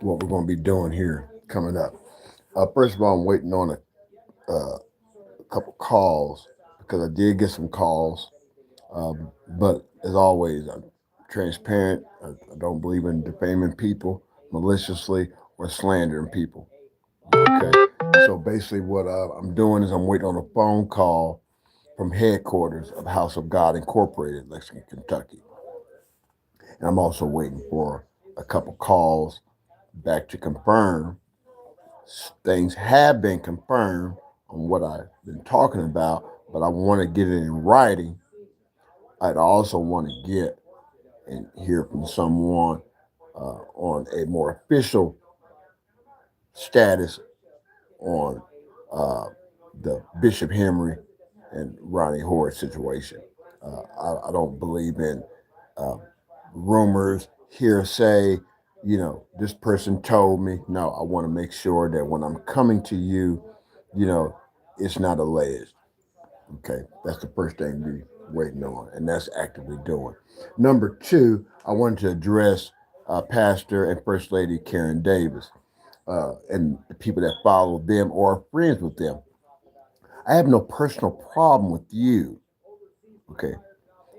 what we're going to be doing here coming up. First of all, I'm waiting on a couple calls because I did get some calls. But as always, I'm transparent. I don't believe in defaming people maliciously or slandering people. Okay. So basically, what I'm doing is I'm waiting on a phone call from headquarters of House of God Incorporated, Lexington, Kentucky. And I'm also waiting for a couple calls back to confirm things have been confirmed on what I've been talking about, but I want to get it in writing. I'd also want to get and hear from someone on a more official status on uh, the Bishop Henry and Ronnie Horde situation. I don't believe in uh, rumors, hearsay. This person told me. No, I want to make sure that when I'm coming to you, you know, it's not alleged. Okay, that's the first thing we're waiting on, and that's actively doing. Number two, I wanted to address Pastor and First Lady Karen Davis and the people that follow them or are friends with them. I have no personal problem with you. Okay,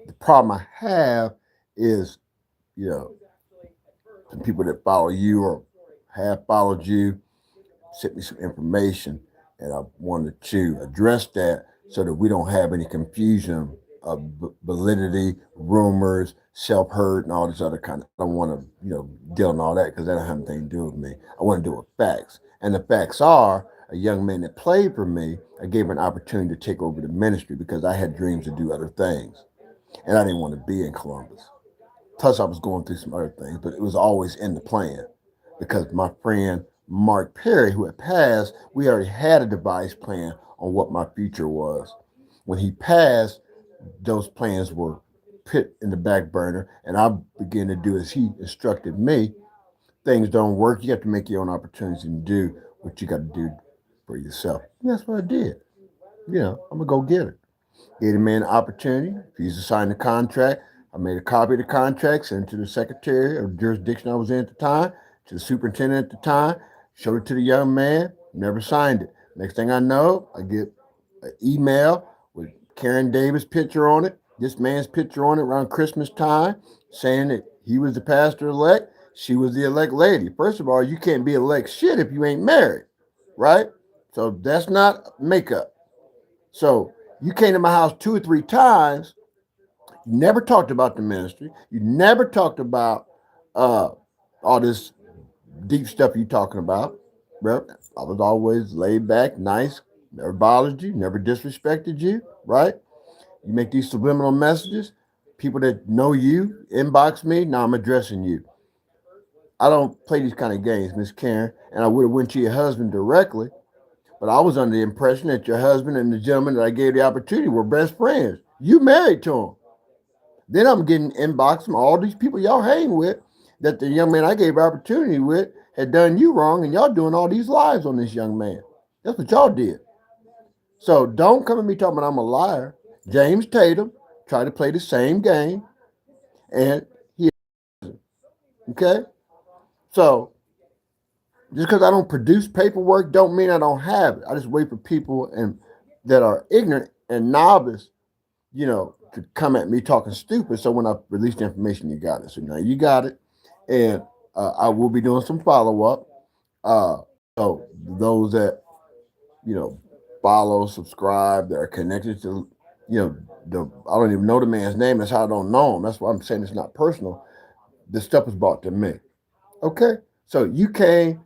the problem I have is, you know, some people that follow you or have followed you sent me some information, and I wanted to address that so that we don't have any confusion of validity, rumors, self-hurt, and all this other kind of. I don't want to, deal in all that because that don't have anything to do with me. I want to do with facts, and the facts are a young man that played for me. I gave him an opportunity to take over the ministry because I had dreams to do other things, and I didn't want to be in Columbus. Plus, I was going through some other things, but it was always in the plan because my friend Mark Perry, who had passed, we already had a device plan on what my future was. When he passed, those plans were put in the back burner, and I began to do as he instructed me. Things don't work. You have to make your own opportunities and do what you got to do for yourself. And that's what I did. I'm going to go get it. Gave the man an opportunity. If he's to sign the contract, I made a copy of the contract, sent it to the secretary of the jurisdiction I was in at the time, to the superintendent at the time, showed it to the young man, never signed it. Next thing I know, I get an email with Karen Davis' picture on it, this man's picture on it around Christmas time, saying that he was the pastor elect, she was the elect lady. First of all, you can't be elect shit if you ain't married, right? So that's not makeup. So you came to my house 2 or 3 times. You never talked about the ministry. You never talked about uh, all this deep stuff you talking about. Well, I was always laid back, nice, never bothered you, never disrespected you, right? You make these subliminal messages. People that know you inbox me. Now I'm addressing you. I don't play these kind of games, Miss Karen. And I would have went to your husband directly, but I was under the impression that your husband and the gentleman that I gave the opportunity were best friends. You married to him. Then I'm getting inbox from all these people y'all hang with that the young man I gave opportunity with had done you wrong, and y'all doing all these lies on this young man. That's what y'all did. So don't come at me talking about I'm a liar. James Tatum tried to play the same game, and he okay. So just because I don't produce paperwork don't mean I don't have it. I just wait for people and that are ignorant and novice, to come at me talking stupid. So when I release the information, you got it. So now you got it, and I will be doing some follow up. Uh, so those that you know follow, subscribe, that are connected to, I don't even know the man's name. That's how I don't know him. That's why I'm saying it's not personal. This stuff was brought to me. Okay, so you came.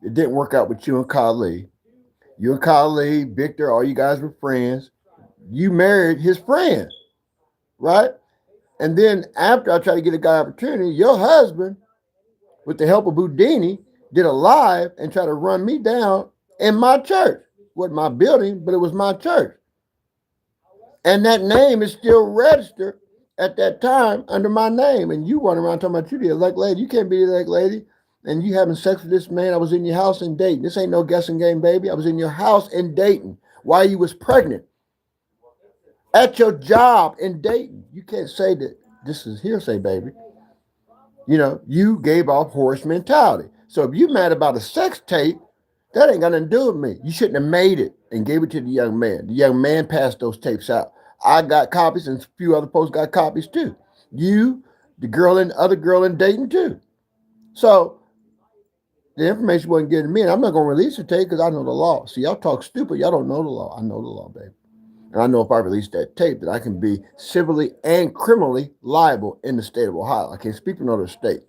It didn't work out with you and Kali. You and Kali, Victor, all you guys were friends. You married his friend, right? And then after I tried to get a guy opportunity, your husband, with the help of Houdini, did a live and tried to run me down in my church. It wasn't my building, but it was my church. And that name is still registered at that time under my name. And you run around talking about you the elect lady. You can't be the elect lady. And you having sex with this man. I was in your house in Dayton. This ain't no guessing game, baby. I was in your house in Dayton while you was pregnant. At your job in Dayton. You can't say that this is hearsay, baby. You gave off horse mentality. So if you mad about a sex tape, that ain't got nothing to do with me. You shouldn't have made it and gave it to the young man. The young man passed those tapes out. I got copies, and a few other folks got copies too. You, the girl, and the other girl in Dayton too. So the information wasn't given to me, and I'm not going to release the tape because I know the law. See, y'all talk stupid. Y'all don't know the law. I know the law, baby. And I know if I release that tape that I can be civilly and criminally liable in the state of Ohio. I can't speak for another state.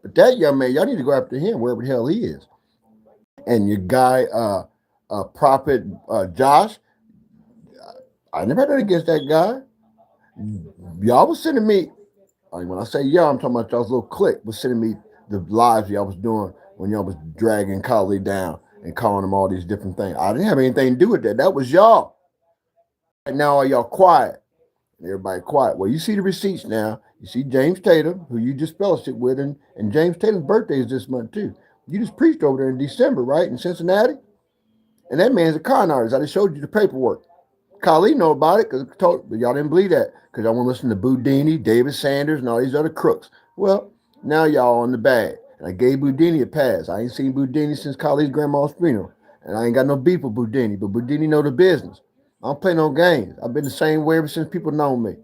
But that young man, y'all need to go after him wherever the hell he is. And your guy, Prophet Josh, I never had that against that guy. Y'all was sending me, when I say y'all, I'm talking about y'all's little clique, was sending me the lives y'all was doing when y'all was dragging Kali down and calling him all these different things. I didn't have anything to do with that. That was y'all. Right now, are y'all quiet? Everybody quiet. Well, you see the receipts now. You see James Tatum, who you just fellowship with, and James Tatum's birthday is this month too. You just preached over there in December, right, in Cincinnati? And that man's a con artist. I just showed you the paperwork. Kali know about it because y'all didn't believe that because y'all want to listen to Boudini, David Sanders, and all these other crooks. Well, now y'all on the bag. And I gave Boudini a pass. I ain't seen Boudini since Kali's grandma's funeral. And I ain't got no beef with Boudini, but Boudini know the business. I don't play no games. I've been the same way ever since people know me.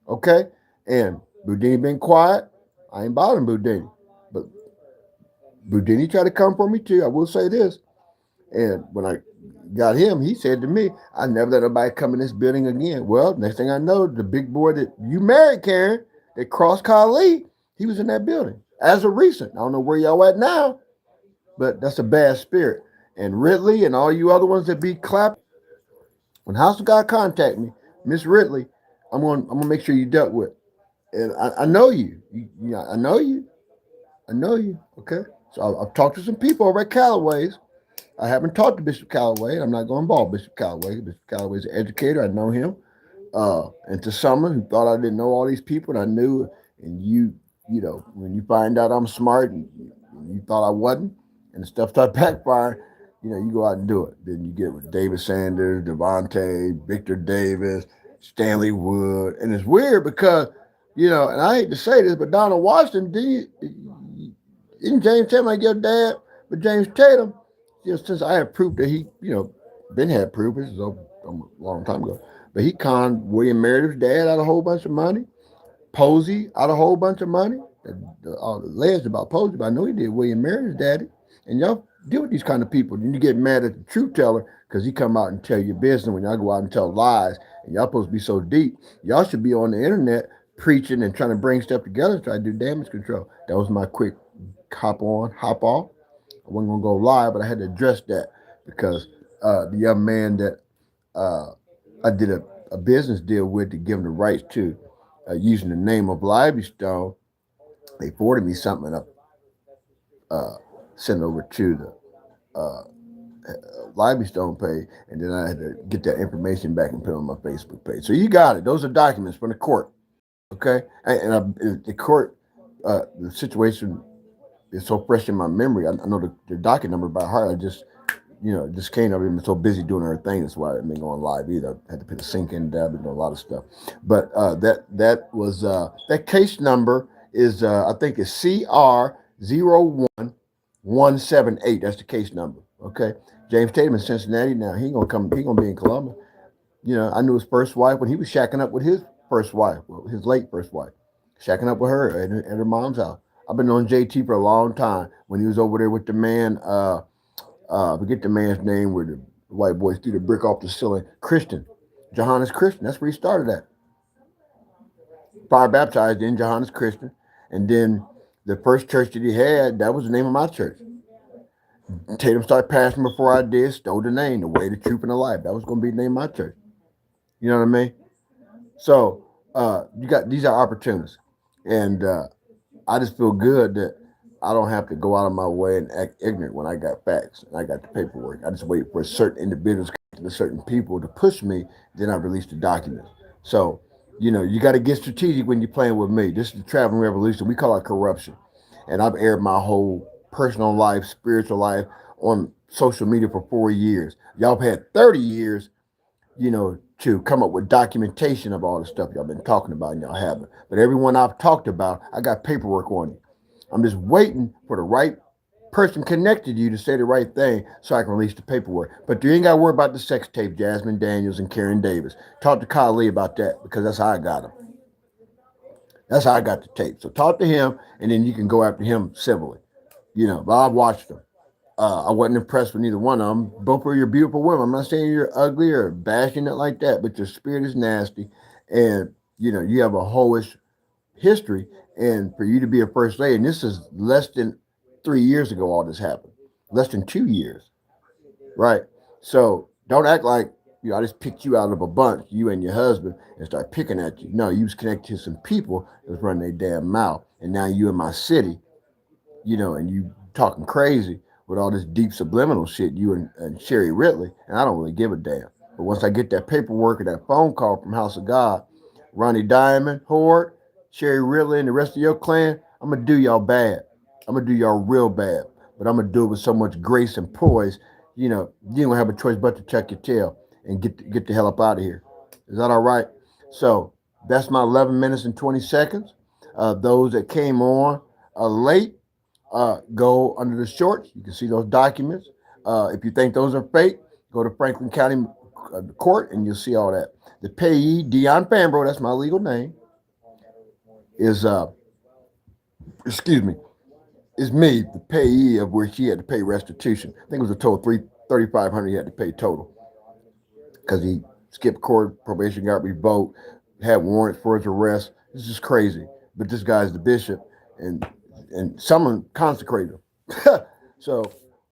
Okay? And Boudini been quiet. I ain't bothering Boudini. But Boudini tried to come for me too. I will say this. And when I got him, he said to me, I never let nobody come in this building again. Well, next thing I know, the big boy that you married, Karen, that crossed Kali, he was in that building. As of recent. I don't know where y'all at now, but that's a bad spirit. And Ridley and all you other ones that be clapping, when House of God contact me, Miss Ridley, I'm gonna make sure you dealt with. And I know you. I know you. I know you. Okay. So I've talked to some people over at Callaway's. I haven't talked to Bishop Callaway. I'm not going to involve Bishop Callaway. Bishop Callaway is an educator. I know him. And to someone who thought I didn't know all these people, and I knew, and when you find out I'm smart and you thought I wasn't, and the stuff started backfiring, you go out and do it. Then you get with David Sanders, Devontae, Victor Davis, Stanley Wood. And it's weird because, and I hate to say this, but Donald Washington, didn't James Tatum like your dad? But James Tatum, since I have proof that he, had proof, this is a long time ago, but he conned William Meredith's dad out a whole bunch of money, Posey out a whole bunch of money. All the alleged about Posey, but I know he did William Meredith's daddy. And y'all deal with these kind of people. Then you get mad at the truth teller because he come out and tell your business when y'all go out and tell lies. And y'all supposed to be so deep. Y'all should be on the internet preaching and trying to bring stuff together and try to do damage control. That was my quick hop on, hop off. I wasn't going to go live, but I had to address that because the young man that I did a business deal with to give him the rights to using the name of Livestone, they forwarded me something and I sent it over to the Livestone page, and then I had to get that information back and put it on my Facebook page. So you got it. Those are documents from the court, okay? The court, the situation is so fresh in my memory. I know the docket number by heart. I just, just can't. I've been so busy doing other things. That's why I haven't been going live either. I had to put a sync in there. I've been doing a lot of stuff. But that was that case number is I think it's CR01178. That's the case number. Okay. James Tatum in Cincinnati now. He gonna come. He gonna be in Columbus. I knew his first wife when he was shacking up with his first wife, his late first wife, shacking up with her at her mom's house. I've been on JT for a long time. When he was over there with the man, forget the man's name, where the white boys threw the brick off the ceiling. Christian, Johannes Christian. That's where he started at. Fire baptized in Johannes Christian, and then the first church that he had, that was the name of my church. Tatum started passing before I did, stole the name, the way, the truth, and the life. That was going to be the name of my church. You know what I mean? So you got these are opportunities, and I just feel good that I don't have to go out of my way and act ignorant when I got facts and I got the paperwork. I just wait for certain individuals and certain people to push me, then I release the documents. So, you got to get strategic when you're playing with me. This is the traveling revolution. We call it corruption. And I've aired my whole personal life, spiritual life on social media for 4 years. Y'all have had 30 years, to come up with documentation of all the stuff y'all been talking about and y'all haven't. But everyone I've talked about, I got paperwork on it. I'm just waiting for the right person connected you to say the right thing so I can release the paperwork. But you ain't got to worry about the sex tape, Jasmine Daniels and Karen Davis. Talk to Kyle Lee about that because that's how I got him. That's how I got the tape. So talk to him, and then you can go after him civilly. But I watched them. I wasn't impressed with neither one of them. Both are your beautiful women. I'm not saying you're ugly or bashing it like that, but your spirit is nasty, and you have a hoish history. And for you to be a first lady, and this is less than 3 years ago, all this happened. Less than 2 years, right? So don't act like I just picked you out of a bunch, you and your husband, and start picking at you. No, you was connected to some people that's running their damn mouth, and now you in my city, and you talking crazy with all this deep subliminal shit, you and Sherry Ridley, and I don't really give a damn. But once I get that paperwork or that phone call from House of God, Ronnie Diamond, Horde, Sherry Ridley, and the rest of your clan, I'm gonna do y'all bad. I'm gonna do y'all real bad. But I'm gonna do it with so much grace and poise, you don't have a choice but to check your tail and get the hell up out of here. Is that all right? So that's my 11 minutes and 20 seconds. Those that came on late, go under the shorts. You can see those documents. If you think those are fake, go to Franklin County Court and you'll see all that. The payee, Dion Fambro, that's my legal name, is excuse me, is me, the payee of where he had to pay restitution. I think it was a total $3,500 he had to pay total because he skipped court, probation got revoked, had warrants for his arrest. This is crazy. But this guy's the bishop, and someone consecrated him. So